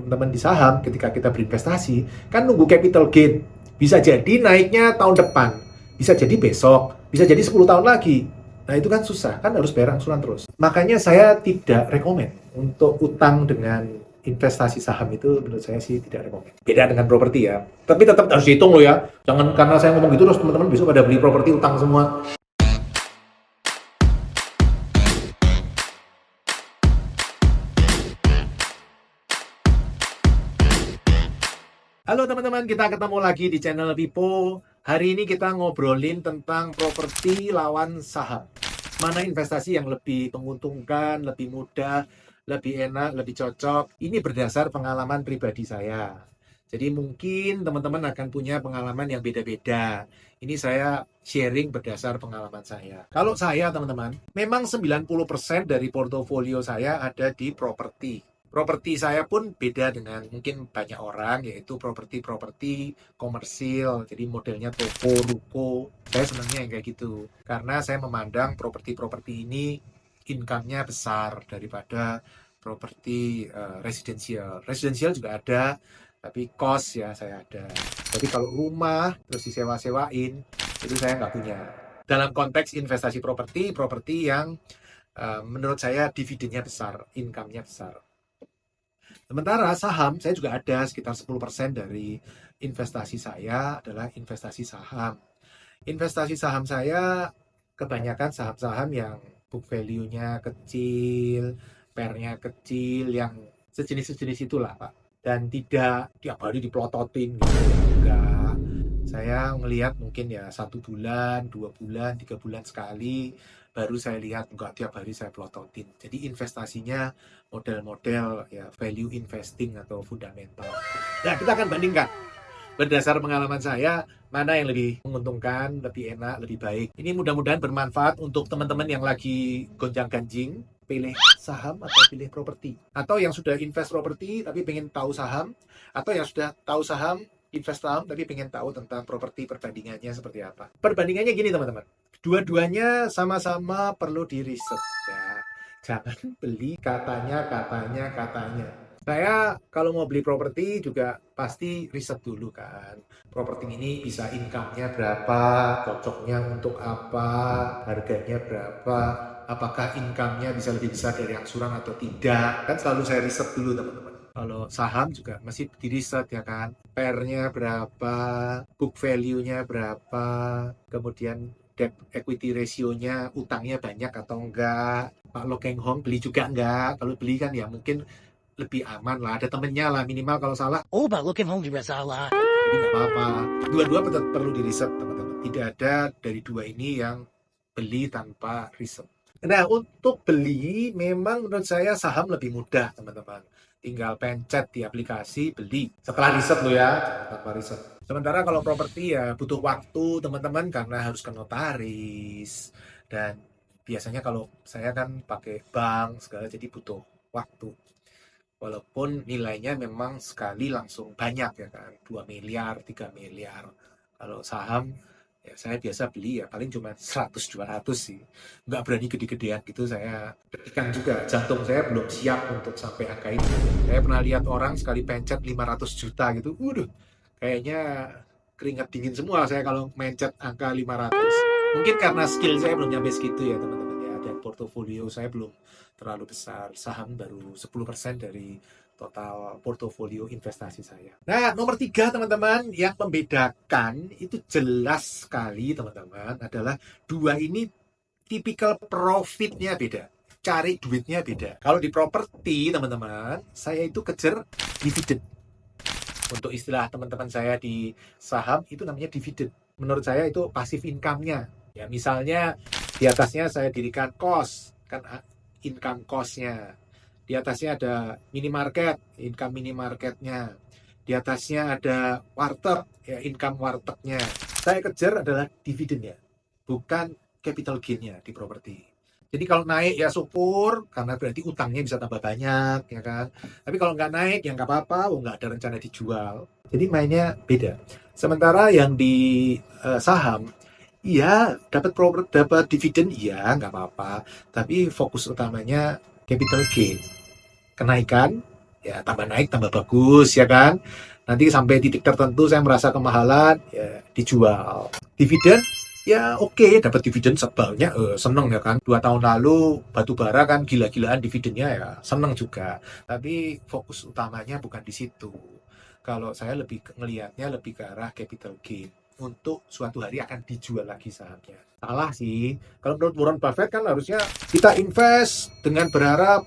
teman-teman di saham, ketika kita berinvestasi, kan nunggu capital gain. Bisa jadi naiknya tahun depan, bisa jadi besok, bisa jadi 10 tahun lagi. Nah itu kan susah, kan harus bayar angsuran terus. Makanya saya tidak rekomen untuk utang dengan investasi saham itu, menurut saya sih tidak rekomen. Beda dengan properti ya. Tapi tetap harus dihitung loh ya. Jangan karena saya ngomong gitu terus teman-teman besok pada beli properti utang semua. Halo teman-teman, kita ketemu lagi di channel Pipo. Hari ini kita ngobrolin tentang properti lawan saham. Mana investasi yang lebih menguntungkan, lebih mudah, lebih enak, lebih cocok. Ini berdasar pengalaman pribadi saya. Jadi mungkin teman-teman akan punya pengalaman yang beda-beda. Ini saya sharing berdasar pengalaman saya. Kalau saya teman-teman, memang 90% dari portofolio saya ada di properti. Properti saya pun beda dengan mungkin banyak orang, yaitu properti-properti komersil. Jadi modelnya toko, ruko. Saya senangnya yang kayak gitu. Karena saya memandang properti-properti ini income-nya besar daripada properti residensial. Residensial juga ada, tapi kos ya saya ada. Tapi kalau rumah terus disewa-sewain, itu saya nggak punya. Dalam konteks investasi properti, properti yang menurut saya dividennya besar, income-nya besar. Sementara saham, saya juga ada sekitar 10% dari investasi saya adalah investasi saham. Investasi saham saya kebanyakan saham-saham yang book value-nya kecil, PER-nya kecil, yang sejenis-sejenis itulah Pak. Dan tidak tiap hari diplototin gitu, enggak. Saya ngelihat mungkin ya 1 bulan, 2 bulan, 3 bulan sekali, baru saya lihat, enggak tiap hari saya plototin. Jadi investasinya model-model ya value investing atau fundamental. Nah, kita akan bandingkan berdasar pengalaman saya mana yang lebih menguntungkan, lebih enak, lebih baik. Ini mudah-mudahan bermanfaat untuk teman-teman yang lagi gonjang-ganjing pilih saham atau pilih properti, atau yang sudah invest properti tapi pengen tahu saham, atau yang sudah tahu saham invest saham tapi pengen tahu tentang properti, perbandingannya seperti apa. Perbandingannya gini teman-teman, dua-duanya sama-sama perlu di riset ya. Jangan beli katanya. Saya kalau mau beli properti juga pasti riset dulu kan. Properti ini bisa income-nya berapa, cocoknya untuk apa, harganya berapa, apakah income-nya bisa lebih besar dari angsuran atau tidak. Kan selalu saya riset dulu teman-teman. Kalau saham juga masih di riset ya kan. PER-nya berapa, book value-nya berapa, kemudian debt equity ratio-nya, utangnya banyak atau enggak. Pak Lo Keng Hong beli juga enggak? Kalau beli kan ya mungkin lebih aman lah, ada temennya lah, minimal kalau salah Oh, Pak Lo Keng Hong juga salah. jadi nggak apa-apa. Dua-dua perlu di riset teman-teman, tidak ada dari dua ini yang beli tanpa riset. Nah, untuk beli memang menurut saya saham lebih mudah teman-teman, tinggal pencet di aplikasi beli setelah riset lo ya, jangan tanpa riset. Sementara kalau properti ya butuh waktu teman-teman karena harus ke notaris, dan biasanya kalau saya kan pakai bank segala jadi butuh waktu. Walaupun nilainya memang sekali langsung banyak ya kan, 2 miliar, 3 miliar. Kalau saham, ya saya biasa beli ya paling cuma 100-200 sih. Nggak berani gede-gedean gitu, saya deg-degan juga. Jantung saya belum siap untuk sampai angka itu. Saya pernah lihat orang sekali pencet 500 juta gitu, waduh, kayaknya keringat dingin semua saya kalau mencet angka 500. Mungkin karena skill saya belum nyampe segitu ya teman-teman ya, dan portofolio saya belum terlalu besar. Saham baru 10% dari total portofolio investasi saya. Nah, nomor 3 teman-teman, yang membedakan itu jelas sekali teman-teman adalah dua ini tipikal profitnya beda. Cari duitnya beda. Kalau di properti teman-teman, saya itu kejar dividen. Untuk istilah teman-teman saya di saham itu namanya dividen. Menurut saya itu passive income-nya. Ya, misalnya di atasnya saya dirikan kos, kan income cost-nya. Di atasnya ada minimarket, income minimarketnya. Di atasnya ada warteg, ya income wartegnya. Saya kejar adalah dividennya, bukan capital gain-nya di properti. Jadi kalau naik ya syukur, karena berarti utangnya bisa tambah banyak, ya kan. Tapi kalau nggak naik ya nggak apa-apa, nggak ada rencana dijual. Jadi mainnya beda. Sementara yang di saham, iya, dapat dividen, iya, nggak apa-apa. Tapi fokus utamanya capital gain, kenaikan, ya tambah naik, tambah bagus, ya kan? Nanti sampai titik tertentu saya merasa kemahalan, ya dijual. Dividen, ya oke, dapat dividen sebalnya, seneng ya kan. 2 tahun lalu batu bara kan gila-gilaan dividennya ya, seneng juga. Tapi fokus utamanya bukan di situ. Kalau saya lebih ngelihatnya lebih ke arah capital gain. Untuk suatu hari akan dijual lagi sahamnya. Salah sih. Kalau menurut Warren Buffett kan harusnya kita invest dengan berharap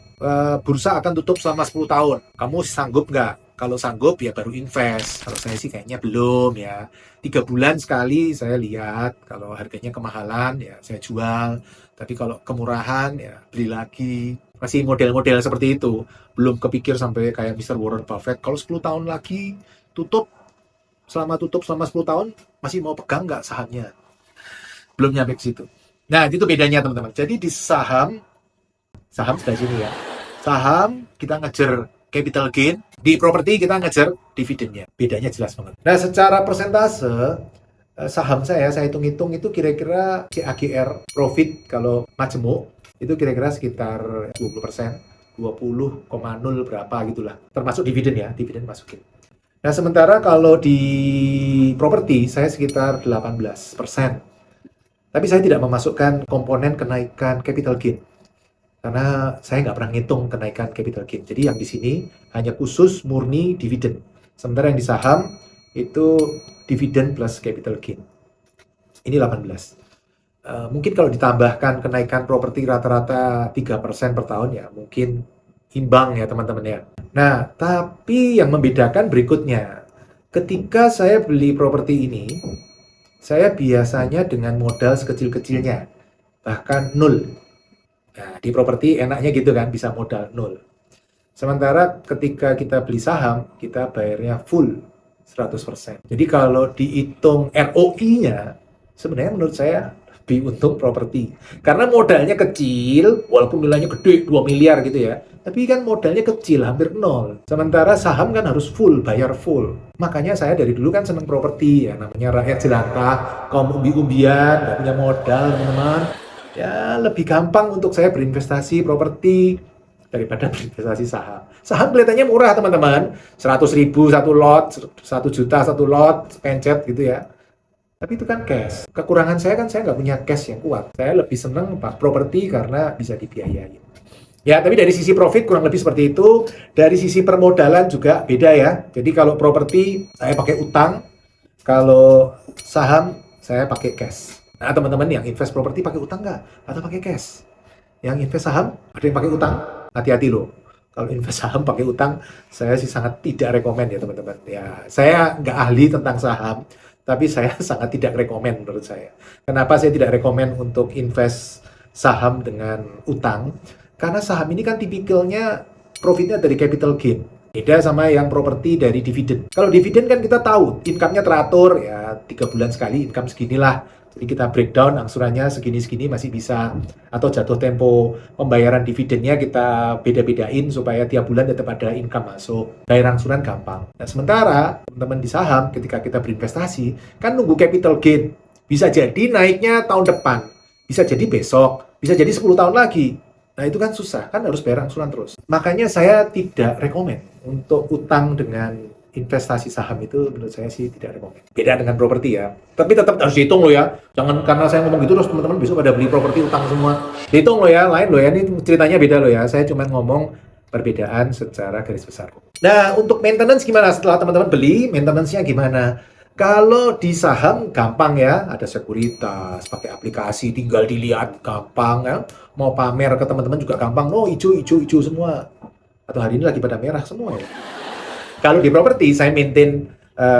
bursa akan tutup selama 10 tahun. Kamu sanggup nggak? Kalau sanggup ya baru invest. Kalau saya sih kayaknya belum ya. 3 bulan sekali saya lihat. Kalau harganya kemahalan ya saya jual. Tapi kalau kemurahan ya beli lagi. Masih model-model seperti itu. Belum kepikir sampai kayak Mr. Warren Buffett. Kalau 10 tahun lagi tutup selama 10 tahun masih mau pegang nggak sahamnya? Belum nyampe ke situ. Nah, itu bedanya teman-teman. Jadi di saham sebelah sini ya. Saham kita ngejar capital gain, di properti kita ngejar dividennya. Bedanya jelas banget. Nah, secara persentase saham saya hitung-hitung itu kira-kira CAGR profit kalau majemuk itu kira-kira sekitar 20%, 20,0 berapa gitulah. Termasuk dividen ya, dividen masukin. Nah, sementara kalau di properti saya sekitar 18%. Tapi saya tidak memasukkan komponen kenaikan capital gain. Karena saya nggak pernah ngitung kenaikan capital gain. Jadi yang di sini hanya khusus murni dividen. Sementara yang di saham itu dividen plus capital gain. Ini 18. Mungkin kalau ditambahkan kenaikan properti rata-rata 3% per tahun ya mungkin imbang ya teman-teman ya. Nah, tapi yang membedakan berikutnya. Ketika saya beli properti ini, saya biasanya dengan modal sekecil-kecilnya, bahkan 0. Nah, di properti enaknya gitu kan, bisa modal 0. Sementara ketika kita beli saham, kita bayarnya full 100%. Jadi kalau dihitung ROI-nya, sebenarnya menurut saya lebih untung properti. Karena modalnya kecil, walaupun nilainya gede, 2 miliar gitu ya. Tapi kan modalnya kecil, hampir 0. Sementara saham kan harus full, bayar full. Makanya saya dari dulu kan seneng properti ya. Namanya rakyat jelantah, kaum umbi-umbian, nggak punya modal teman-teman. Ya lebih gampang untuk saya berinvestasi properti daripada berinvestasi saham. Saham kelihatannya murah teman-teman. 100.000 satu lot, 1 juta satu lot, pencet gitu ya. Tapi itu kan cash. Kekurangan saya kan saya nggak punya cash yang kuat. Saya lebih seneng properti karena bisa dibiayai. Ya, tapi dari sisi profit kurang lebih seperti itu. Dari sisi permodalan juga beda ya. Jadi kalau properti saya pakai utang, kalau saham saya pakai cash. Nah, teman-teman yang invest properti pakai utang nggak? Atau pakai cash? Yang invest saham, ada yang pakai utang? Hati-hati loh. Kalau invest saham pakai utang, saya sih sangat tidak rekomen ya teman-teman. Ya, saya nggak ahli tentang saham, tapi saya sangat tidak rekomen menurut saya. Kenapa saya tidak rekomen untuk invest saham dengan utang? Karena saham ini kan tipikalnya profitnya dari capital gain. Beda sama yang properti dari dividen. Kalau dividen kan kita tahu, income-nya teratur, ya 3 bulan sekali income seginilah. Jadi kita breakdown angsurannya segini-segini masih bisa. Atau jatuh tempo pembayaran dividennya kita beda-bedain supaya tiap bulan tetap ada income masuk. Bayar angsuran gampang. Nah sementara teman-teman di saham ketika kita berinvestasi, kan nunggu capital gain. Bisa jadi naiknya tahun depan. Bisa jadi besok. Bisa jadi 10 tahun lagi. Nah itu kan susah, kan harus bayar angsuran terus. Makanya saya tidak rekomen untuk utang dengan investasi saham itu menurut saya sih tidak rekomen. Beda dengan properti ya. Tapi tetap harus dihitung loh ya. Jangan karena saya ngomong gitu terus teman-teman besok pada beli properti utang semua. Dihitung loh ya, lain loh ya. Ini ceritanya beda loh ya. Saya cuma ngomong perbedaan secara garis besar. Nah untuk maintenance gimana setelah teman-teman beli? Maintenance-nya gimana? Kalau di saham gampang ya, ada sekuritas, pakai aplikasi, tinggal dilihat gampang ya. Mau pamer ke teman-teman juga gampang. Oh, hijau semua. Atau hari ini lagi pada merah semua ya. Kalau di properti, saya maintain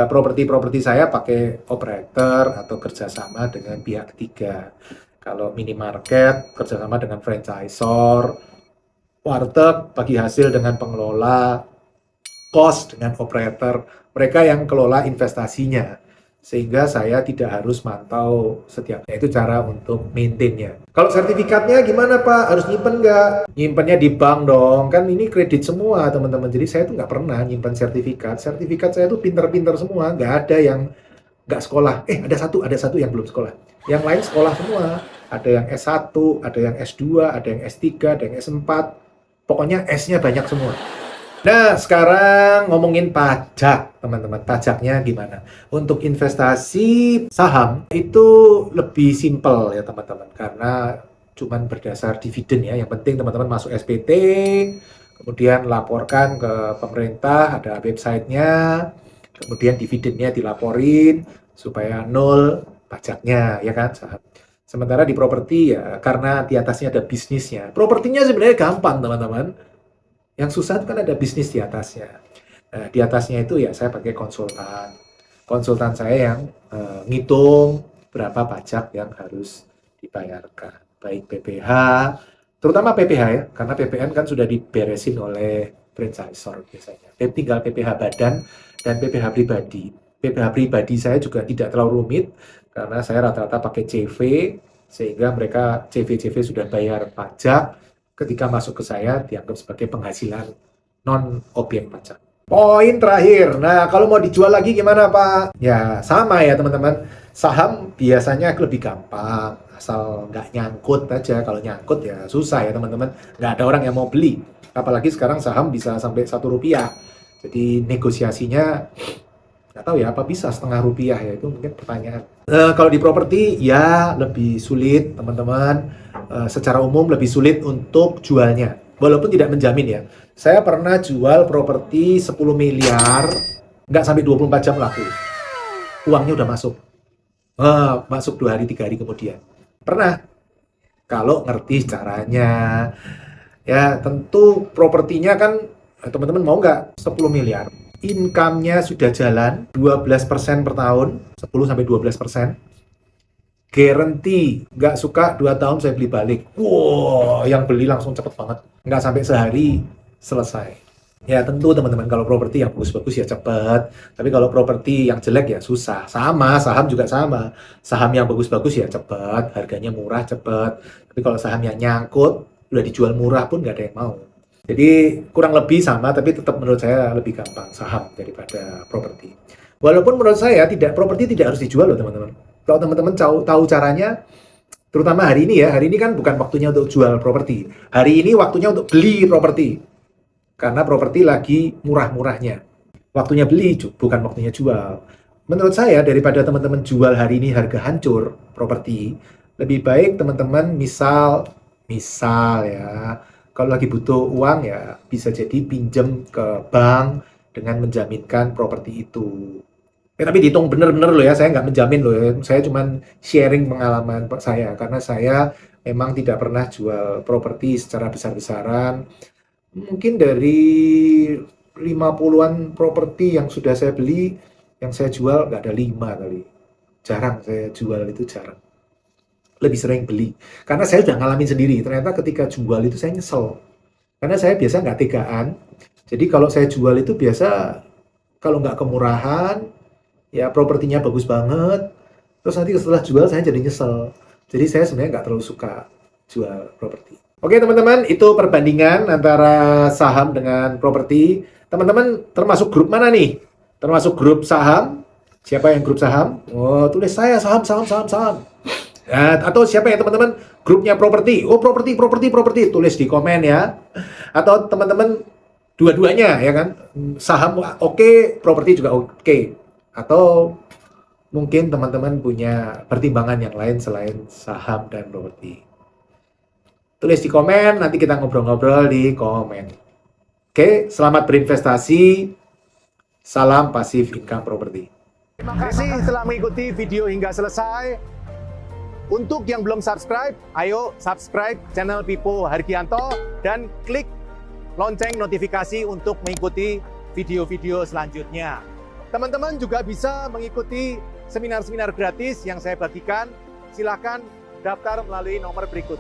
properti saya pakai operator atau kerjasama dengan pihak ketiga. Kalau minimarket, kerjasama dengan franchisor, warteg bagi hasil dengan pengelola, kos dengan operator, mereka yang kelola investasinya. Sehingga saya tidak harus mantau setiap. Itu cara untuk maintain-nya. Kalau sertifikatnya gimana Pak? Harus nyimpen nggak? Nyimpennya di bank dong. Kan ini kredit semua teman-teman. Jadi saya tuh nggak pernah nyimpen sertifikat. Sertifikat saya tuh pinter-pinter semua. Nggak ada yang nggak sekolah. Ada satu yang belum sekolah. Yang lain sekolah semua. Ada yang S1, ada yang S2, ada yang S3, ada yang S4. Pokoknya S-nya banyak semua. Nah, sekarang ngomongin pajak, teman-teman. Pajaknya gimana? Untuk investasi saham itu lebih simpel ya, teman-teman. Karena cuman berdasar dividen ya. Yang penting teman-teman masuk SPT, kemudian laporkan ke pemerintah, ada websitenya, kemudian dividennya dilaporin supaya nol pajaknya, ya kan, saham. Sementara di properti ya, karena di atasnya ada bisnisnya. Propertinya sebenarnya gampang, teman-teman. Yang susah itu kan ada bisnis di atasnya. Nah, di atasnya itu ya saya pakai konsultan. Konsultan saya yang ngitung berapa pajak yang harus dibayarkan. Baik PPh, terutama PPh ya, karena PPN kan sudah diberesin oleh franchisor biasanya. Tinggal PPh badan dan PPh pribadi. PPh pribadi saya juga tidak terlalu rumit, karena saya rata-rata pakai CV, sehingga mereka CV sudah bayar pajak, ketika masuk ke saya dianggap sebagai penghasilan non objek pajak. Poin terakhir, nah kalau mau dijual lagi gimana Pak? Ya sama ya teman-teman, saham biasanya lebih gampang, asal nggak nyangkut aja. Kalau nyangkut ya susah ya teman-teman, nggak ada orang yang mau beli. Apalagi sekarang saham bisa sampai Rp1, jadi negosiasinya nggak tahu ya apa bisa Rp0,5 ya, itu mungkin pertanyaan. Kalau di properti ya lebih sulit teman-teman, secara umum lebih sulit untuk jualnya, walaupun tidak menjamin ya. Saya pernah jual properti 10 miliar, nggak sampai 24 jam laku, uangnya udah masuk. Masuk 2 hari 3 hari kemudian. Pernah, kalau ngerti caranya. Ya tentu propertinya kan, teman-teman mau nggak 10 miliar? Income-nya sudah jalan 12% per tahun, 10-12%. Guarantee, nggak suka 2 tahun saya beli balik. Wow, yang beli langsung cepet banget. Nggak sampai sehari, selesai. Ya tentu teman-teman, kalau properti yang bagus-bagus ya cepet. Tapi kalau properti yang jelek ya susah. Sama, saham juga sama. Saham yang bagus-bagus ya cepet, harganya murah cepet. Tapi kalau saham yang nyangkut, udah dijual murah pun nggak ada yang mau. Jadi kurang lebih sama, tapi tetap menurut saya lebih gampang saham daripada properti. Walaupun menurut saya properti tidak harus dijual loh teman-teman. Kalau teman-teman tahu caranya, terutama hari ini ya, hari ini kan bukan waktunya untuk jual properti. Hari ini waktunya untuk beli properti. Karena properti lagi murah-murahnya. Waktunya beli, bukan waktunya jual. Menurut saya daripada teman-teman jual hari ini harga hancur properti, lebih baik teman-teman misal ya, kalau lagi butuh uang ya bisa jadi pinjam ke bank dengan menjaminkan properti itu. Tapi dihitung bener-bener loh ya, saya nggak menjamin loh ya. Saya cuman sharing pengalaman saya, karena saya memang tidak pernah jual properti secara besar-besaran. Mungkin dari 50-an properti yang sudah saya beli, yang saya jual nggak ada 5 kali. Jarang saya jual, itu jarang. Lebih sering beli. Karena saya sudah ngalamin sendiri. Ternyata ketika jual itu saya nyesel. Karena saya biasa nggak tegaan. Jadi kalau saya jual itu biasa, kalau nggak kemurahan, ya propertinya bagus banget. Terus nanti setelah jual saya jadi nyesel. Jadi saya sebenarnya nggak terlalu suka jual properti. Oke teman-teman, itu perbandingan antara saham dengan properti. Teman-teman termasuk grup mana nih? Termasuk grup saham? Siapa yang grup saham? Oh, tulis saya saham. Ya, atau siapa ya teman-teman grupnya properti? Oh, properti, tulis di komen ya. Atau teman-teman dua-duanya ya kan, saham oke, properti juga oke. Atau mungkin teman-teman punya pertimbangan yang lain selain saham dan properti. Tulis di komen, nanti kita ngobrol-ngobrol di komen. Oke, selamat berinvestasi. Salam Passive Income Property. Terima kasih telah mengikuti video hingga selesai. Untuk yang belum subscribe, ayo subscribe channel Pipo Hargianto dan klik lonceng notifikasi untuk mengikuti video-video selanjutnya. Teman-teman juga bisa mengikuti seminar-seminar gratis yang saya bagikan. Silakan daftar melalui nomor berikut.